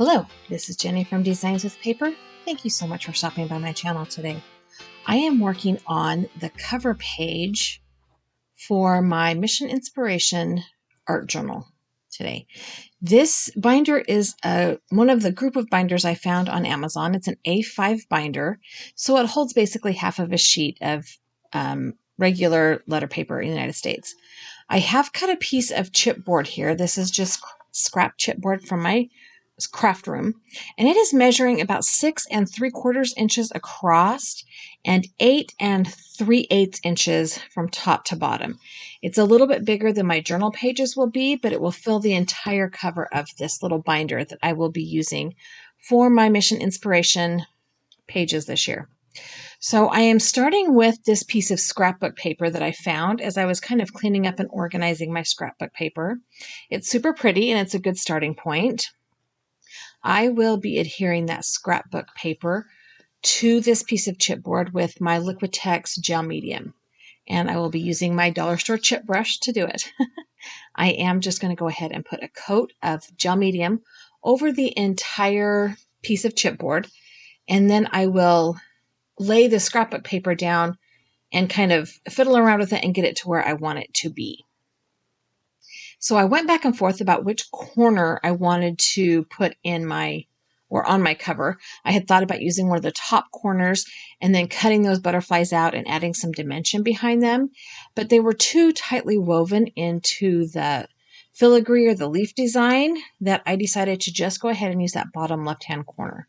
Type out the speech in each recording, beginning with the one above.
Hello, this is Jenny from Designs with Paper. Thank you so much for stopping by my channel today. I am working on the cover page for my Mission Inspiration art journal today. This binder is one of the group of binders I found on Amazon. It's an A5 binder, so it holds basically half of a sheet of regular letter paper in the United States. I have cut a piece of chipboard here. This is just scrap chipboard from my craft room, and it is measuring about 6 3/4 inches across and 8 3/8 inches from top to bottom. It's a little bit bigger than my journal pages will be, but it will fill the entire cover of this little binder that I will be using for my Mission Inspiration pages this year. So I am starting with this piece of scrapbook paper that I found as I was kind of cleaning up and organizing my scrapbook paper. It's super pretty and it's a good starting point. I will be adhering that scrapbook paper to this piece of chipboard with my Liquitex gel medium. And I will be using my dollar store chip brush to do it. I am just going to go ahead and put a coat of gel medium over the entire piece of chipboard. And then I will lay the scrapbook paper down and kind of fiddle around with it and get it to where I want it to be. So I went back and forth about which corner I wanted to put in on my cover. I had thought about using one of the top corners and then cutting those butterflies out and adding some dimension behind them, but they were too tightly woven into the filigree or the leaf design that I decided to just go ahead and use that bottom left-hand corner.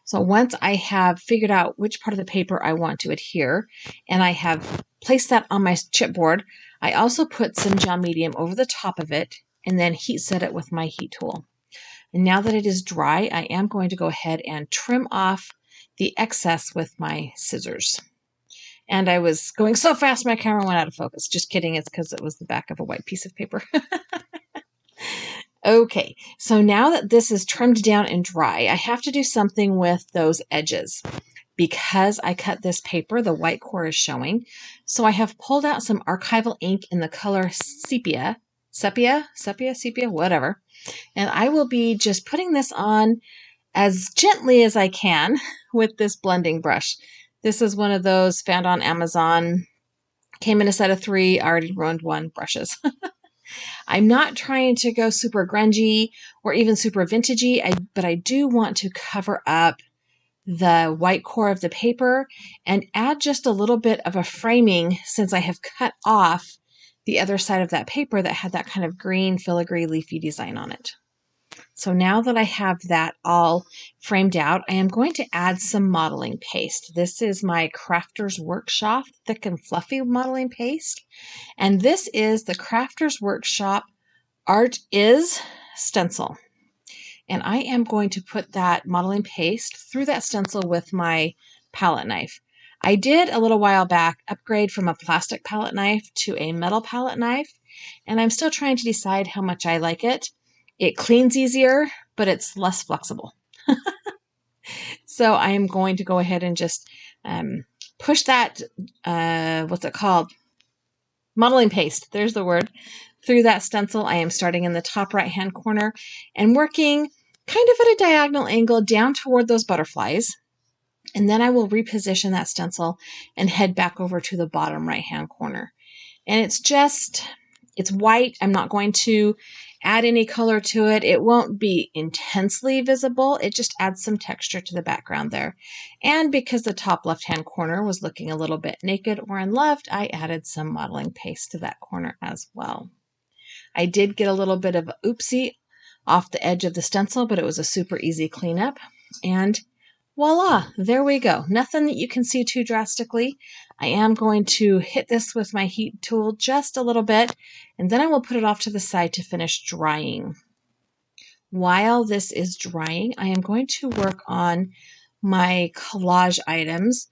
So once I have figured out which part of the paper I want to adhere, and I have placed that on my chipboard, I also put some gel medium over the top of it and then heat set it with my heat tool. And now that it is dry, I am going to go ahead and trim off the excess with my scissors. And I was going so fast my camera went out of focus. Just kidding, it's because it was the back of a white piece of paper. Okay, so now that this is trimmed down and dry, I have to do something with those edges. Because I cut this paper, the white core is showing. So I have pulled out some archival ink in the color sepia, whatever. And I will be just putting this on as gently as I can with this blending brush. This is one of those found on Amazon. Came in a set of 3, already ruined 1 brushes. I'm not trying to go super grungy or even super vintagey, but I do want to cover up the white core of the paper and add just a little bit of a framing since I have cut off the other side of that paper that had that kind of green filigree leafy design on it. So now that I have that all framed out, I am going to add some modeling paste. This is my Crafter's Workshop Thick and Fluffy modeling paste. And this is the Crafter's Workshop Art Is stencil. And I am going to put that modeling paste through that stencil with my palette knife. I did a little while back upgrade from a plastic palette knife to a metal palette knife, and I'm still trying to decide how much I like it. It cleans easier, but it's less flexible. So I am going to go ahead and just push that, modeling paste, there's the word, through that stencil. I am starting in the top right-hand corner and working kind of at a diagonal angle down toward those butterflies. And then I will reposition that stencil and head back over to the bottom right-hand corner. And it's white. I'm not going to add any color to it. It won't be intensely visible. It just adds some texture to the background there. And because the top left-hand corner was looking a little bit naked or unloved, I added some modeling paste to that corner as well. I did get a little bit of oopsie off the edge of the stencil, but it was a super easy cleanup. And voila, there we go. Nothing that you can see too drastically. I am going to hit this with my heat tool just a little bit, and then I will put it off to the side to finish drying. While this is drying, I am going to work on my collage items.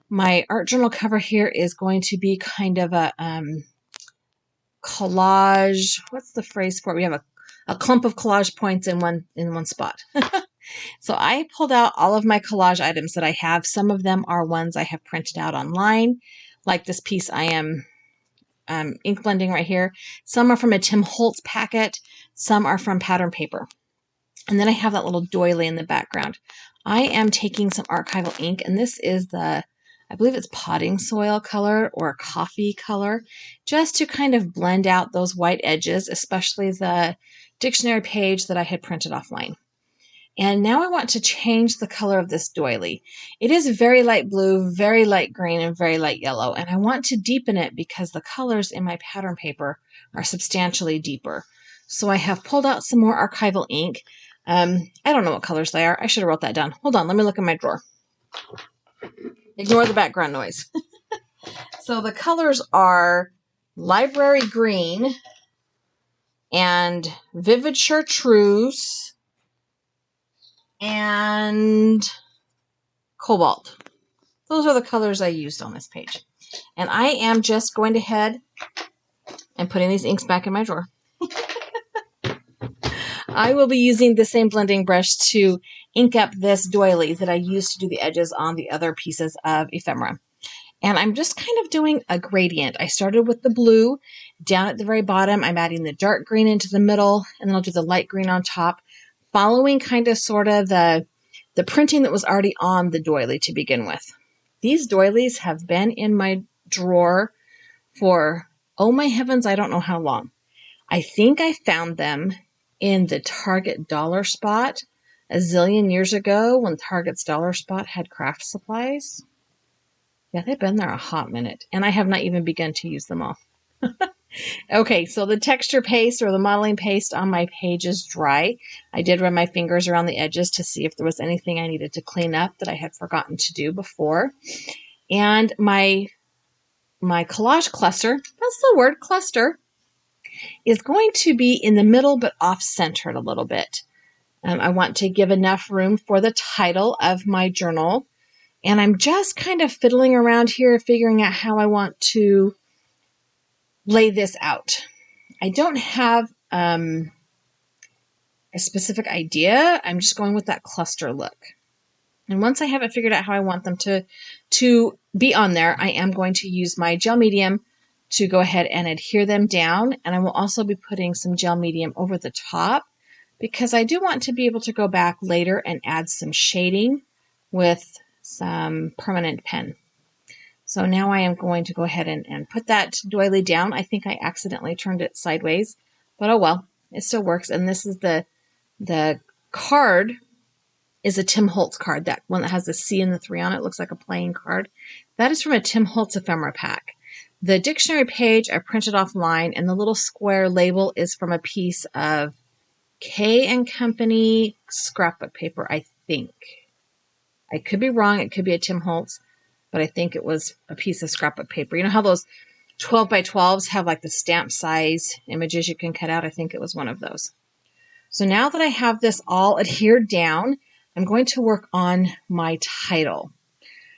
My art journal cover here is going to be kind of a collage. What's the phrase for it? We have a clump of collage points in one spot. So I pulled out all of my collage items that I have. Some of them are ones I have printed out online, like this piece I am ink blending right here. Some are from a Tim Holtz packet. Some are from pattern paper. And then I have that little doily in the background. I am taking some archival ink, and this is I believe it's potting soil color or coffee color, just to kind of blend out those white edges, especially the dictionary page that I had printed offline. And now I want to change the color of this doily. It is very light blue, very light green, and very light yellow. And I want to deepen it because the colors in my pattern paper are substantially deeper. So I have pulled out some more archival ink. I don't know what colors they are. I should have wrote that down. Hold on, let me look in my drawer. Ignore the background noise. So the colors are library green and vivid chartreuse and cobalt. Those are the colors I used on this page. And I am just going ahead and putting these inks back in my drawer. I will be using the same blending brush to ink up this doily that I used to do the edges on the other pieces of ephemera. And I'm just kind of doing a gradient. I started with the blue down at the very bottom. I'm adding the dark green into the middle, and then I'll do the light green on top, following kind of sort of the printing that was already on the doily to begin with. These doilies have been in my drawer for, oh my heavens, I don't know how long. I think I found them in the Target dollar spot a zillion years ago when Target's dollar spot had craft supplies. Yeah, they've been there a hot minute, and I have not even begun to use them all. Okay, so the texture paste or the modeling paste on my page is dry. I did run my fingers around the edges to see if there was anything I needed to clean up that I had forgotten to do before. And my collage cluster, that's the word, cluster, is going to be in the middle but off-centered a little bit. I want to give enough room for the title of my journal. And I'm just kind of fiddling around here, figuring out how I want to lay this out. I don't have a specific idea. I'm just going with that cluster look. And once I have it figured out how I want them to be on there, I am going to use my gel medium to go ahead and adhere them down. And I will also be putting some gel medium over the top because I do want to be able to go back later and add some shading with some permanent pen. So now I am going to go ahead and put that doily down. I think I accidentally turned it sideways, but oh well, it still works. And this is the card is a Tim Holtz card, that one that has the C and the 3 on it. Looks like a playing card. That is from a Tim Holtz ephemera pack. The dictionary page I printed offline, and the little square label is from a piece of K & Company scrapbook paper, I think. I could be wrong. It could be a Tim Holtz, but I think it was a piece of scrapbook paper. You know how those 12 by 12s have like the stamp size images you can cut out? I think it was one of those. So now that I have this all adhered down, I'm going to work on my title.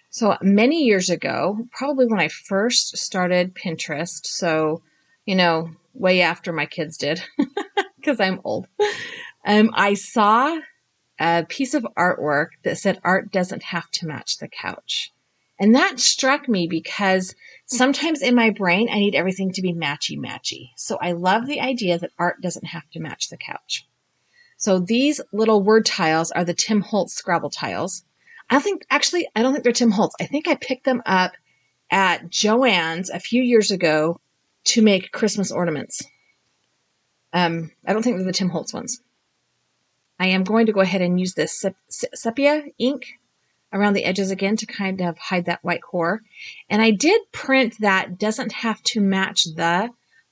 So many years ago, probably when I first started Pinterest, so, way after my kids did, because I'm old, I saw a piece of artwork that said art doesn't have to match the couch. And that struck me because sometimes in my brain, I need everything to be matchy-matchy. So I love the idea that art doesn't have to match the couch. So these little word tiles are the Tim Holtz Scrabble tiles. I don't think they're Tim Holtz. I think I picked them up at Joann's a few years ago to make Christmas ornaments. I don't think they're the Tim Holtz ones. I am going to go ahead and use this sepia ink around the edges again to kind of hide that white core. And I did print that doesn't have to match the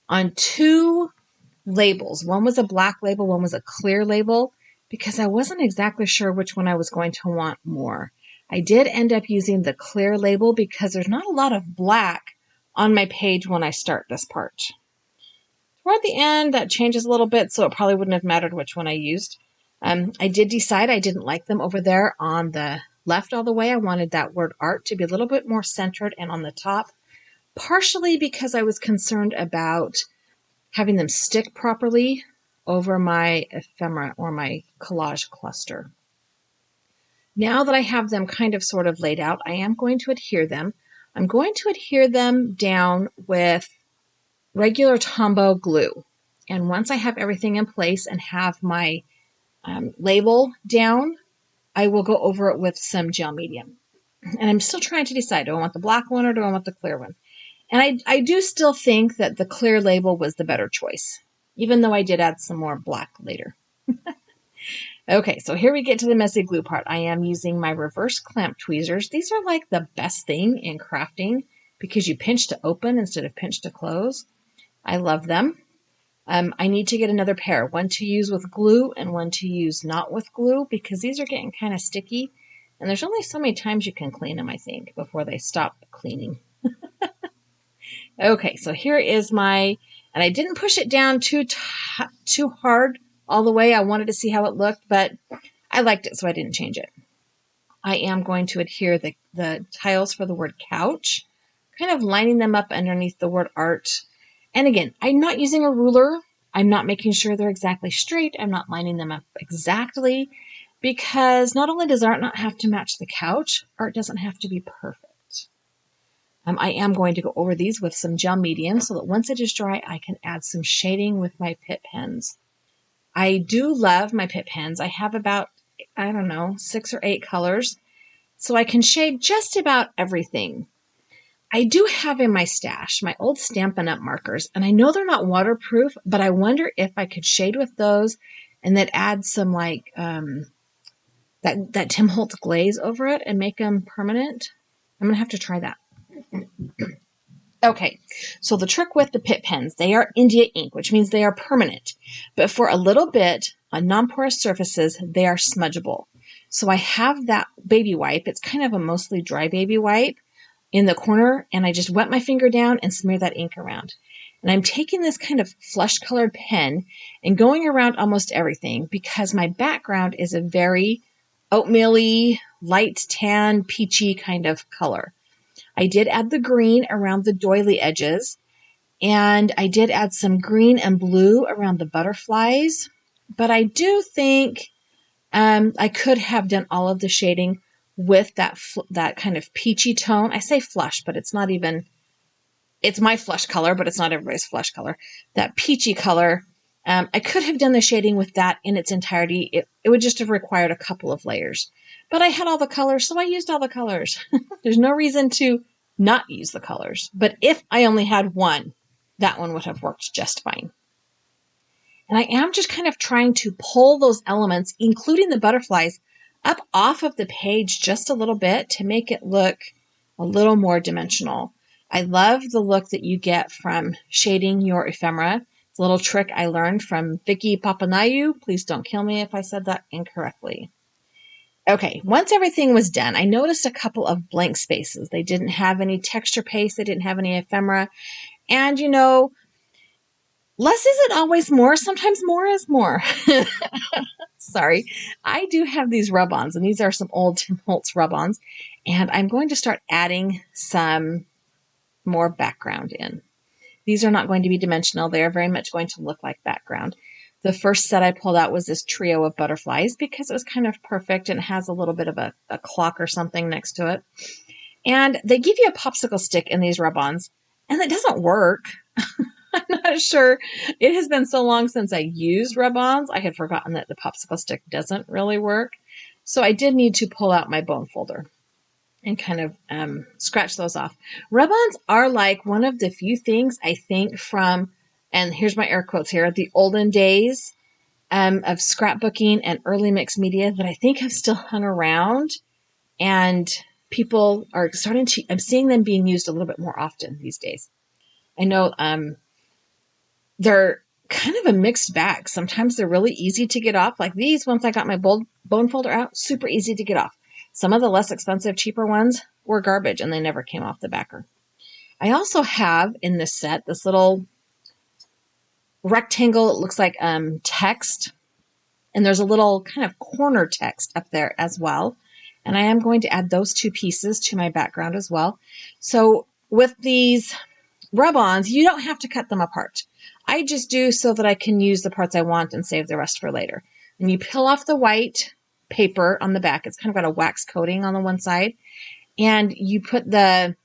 on 2 labels. One was a black label, one was a clear label, because I wasn't exactly sure which one I was going to want more. I did end up using the clear label because there's not a lot of black on my page when I start this part. Toward the end, that changes a little bit, so it probably wouldn't have mattered which one I used. I did decide I didn't like them over there on the left all the way. I wanted that word art to be a little bit more centered and on the top, partially because I was concerned about having them stick properly over my ephemera or my collage cluster. Now that I have them kind of sort of laid out, I am going to adhere them. I'm going to adhere them down with regular Tombow glue. And once I have everything in place and have my label down, I will go over it with some gel medium. And I'm still trying to decide, do I want the black one or do I want the clear one? And I do still think that the clear label was the better choice, even though I did add some more black later. Okay, so here we get to the messy glue part. I am using my reverse clamp tweezers. These are like the best thing in crafting because you pinch to open instead of pinch to close. I love them. I need to get another pair, one to use with glue and one to use not with glue because these are getting kind of sticky. And there's only so many times you can clean them, I think, before they stop cleaning. Okay, so here is my, and I didn't push it down too hard all the way. I wanted to see how it looked, but I liked it, so I didn't change it. I am going to adhere the tiles for the word couch, kind of lining them up underneath the word art. And again, I'm not using a ruler. I'm not making sure they're exactly straight. I'm not lining them up exactly because not only does art not have to match the couch, art doesn't have to be perfect. I am going to go over these with some gel medium so that once it is dry, I can add some shading with my Pitt pens. I do love my Pitt pens. I have about, 6 or 8 colors, so I can shade just about everything. I do have in my stash my old Stampin' Up! Markers, and I know they're not waterproof, but I wonder if I could shade with those and then add some like that Tim Holtz glaze over it and make them permanent. I'm going to have to try that. Okay, so the trick with the Pitt pens, they are India ink, which means they are permanent. But for a little bit on non-porous surfaces, they are smudgeable. So I have that baby wipe. It's kind of a mostly dry baby wipe in the corner, and I just wet my finger down and smear that ink around. And I'm taking this kind of flesh-colored pen and going around almost everything because my background is a very oatmeal-y, light tan, peachy kind of color. I did add the green around the doily edges, and I did add some green and blue around the butterflies, but I do think I could have done all of the shading with that kind of peachy tone. I say flush, but it's not even, it's my flush color, but it's not everybody's flush color. That peachy color, I could have done the shading with that in its entirety. It would just have required a couple of layers. But I had all the colors, so I used all the colors. There's no reason to not use the colors. But if I only had one, that one would have worked just fine. And I am just kind of trying to pull those elements, including the butterflies, up off of the page just a little bit to make it look a little more dimensional. I love the look that you get from shading your ephemera. It's a little trick I learned from Vicky Papanayu. Please don't kill me if I said that incorrectly. Okay, once everything was done, I noticed a couple of blank spaces. They didn't have any texture paste. They didn't have any ephemera. And, less isn't always more. Sometimes more is more. Sorry. I do have these rub-ons, and these are some old Tim Holtz rub-ons. And I'm going to start adding some more background in. These are not going to be dimensional. They are very much going to look like background. The first set I pulled out was this trio of butterflies because it was kind of perfect and it has a little bit of a clock or something next to it. And they give you a popsicle stick in these rub-ons, and it doesn't work. I'm not sure. It has been so long since I used rub-ons, I had forgotten that the popsicle stick doesn't really work. So I did need to pull out my bone folder and kind of scratch those off. Rub-ons are like one of the few things I think from, and here's my air quotes here, the olden days of scrapbooking and early mixed media that I think have still hung around, and people are starting to, I'm seeing them being used a little bit more often these days. I know they're kind of a mixed bag. Sometimes they're really easy to get off. Like these, once I got my bone folder out, super easy to get off. Some of the less expensive, cheaper ones were garbage and they never came off the backer. I also have in this set this little rectangle. It looks like text. And there's a little kind of corner text up there as well. And I am going to add those two pieces to my background as well. So with these rub-ons, you don't have to cut them apart. I just do so that I can use the parts I want and save the rest for later. And you peel off the white paper on the back. It's kind of got a wax coating on the one side. And you put the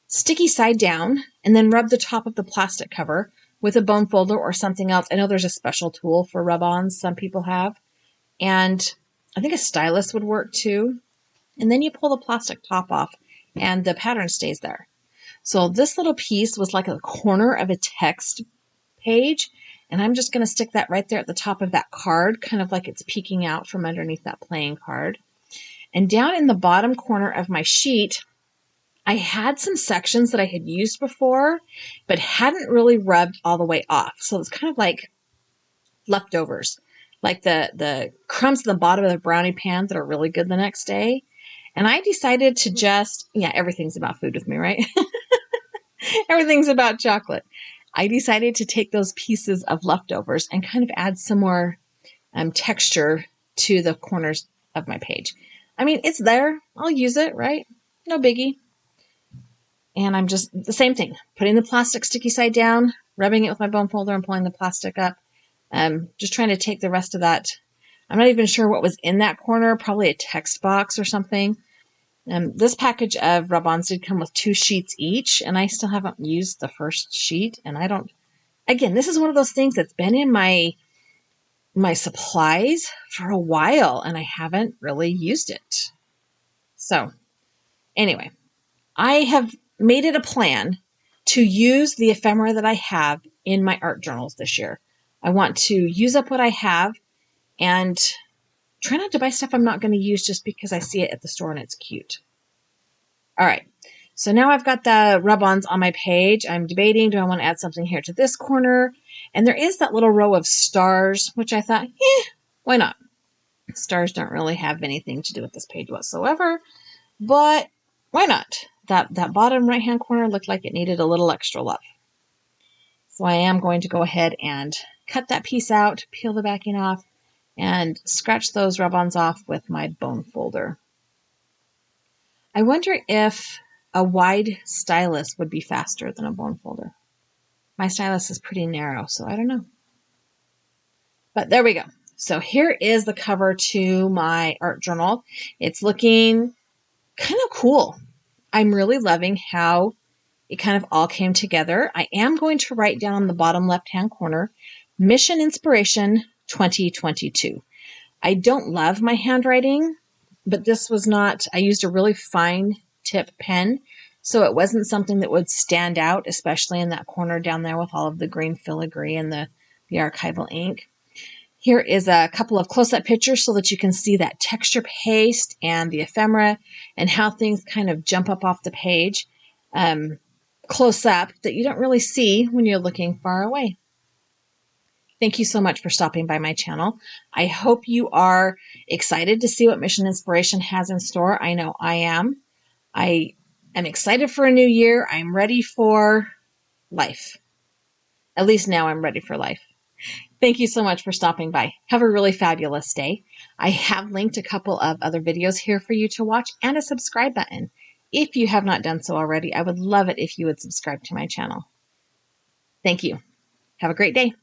sticky side down and then rub the top of the plastic cover with a bone folder or something else. I know there's a special tool for rub-ons some people have. And I think a stylus would work too. And then you pull the plastic top off and the pattern stays there. So this little piece was like a corner of a text page. And I'm just going to stick that right there at the top of that card, kind of like it's peeking out from underneath that playing card. And down in the bottom corner of my sheet, I had some sections that I had used before, but hadn't really rubbed all the way off. So it's kind of like leftovers, like the crumbs at the bottom of the brownie pan that are really good the next day. And I decided to just, yeah, everything's about food with me, right? Everything's about chocolate. I decided to take those pieces of leftovers and kind of add some more texture to the corners of my page. I mean, it's there. I'll use it, right? No biggie. And I'm just the same thing, putting the plastic sticky side down, rubbing it with my bone folder and pulling the plastic up. Just trying to take the rest of that. I'm not even sure what was in that corner, probably a text box or something. This package of rub-ons did come with 2 sheets each, and I still haven't used the first sheet. And I don't, again, this is one of those things that's been in my supplies for a while, and I haven't really used it. So anyway, I have made it a plan to use the ephemera that I have in my art journals this year. I want to use up what I have and try not to buy stuff I'm not going to use just because I see it at the store and it's cute. All right. So now I've got the rub-ons on my page. I'm debating, do I want to add something here to this corner? And there is that little row of stars, which I thought, why not? Stars don't really have anything to do with this page whatsoever, but why not? That bottom right-hand corner looked like it needed a little extra love. So I am going to go ahead and cut that piece out, peel the backing off, and scratch those rub-ons off with my bone folder. I wonder if a wide stylus would be faster than a bone folder. My stylus is pretty narrow, so I don't know. But there we go. So here is the cover to my art journal. It's looking kind of cool. I'm really loving how it kind of all came together. I am going to write down on the bottom left-hand corner, Mission Inspiration 2022. I don't love my handwriting, but this was not, I used a really fine tip pen, so it wasn't something that would stand out, especially in that corner down there with all of the green filigree and the archival ink. Here is a couple of close-up pictures so that you can see that texture paste and the ephemera and how things kind of jump up off the page close up that you don't really see when you're looking far away. Thank you so much for stopping by my channel. I hope you are excited to see what Mission Inspiration has in store. I know I am. I am excited for a new year. I'm ready for life. At least now I'm ready for life. Thank you so much for stopping by. Have a really fabulous day. I have linked a couple of other videos here for you to watch and a subscribe button. If you have not done so already, I would love it if you would subscribe to my channel. Thank you. Have a great day.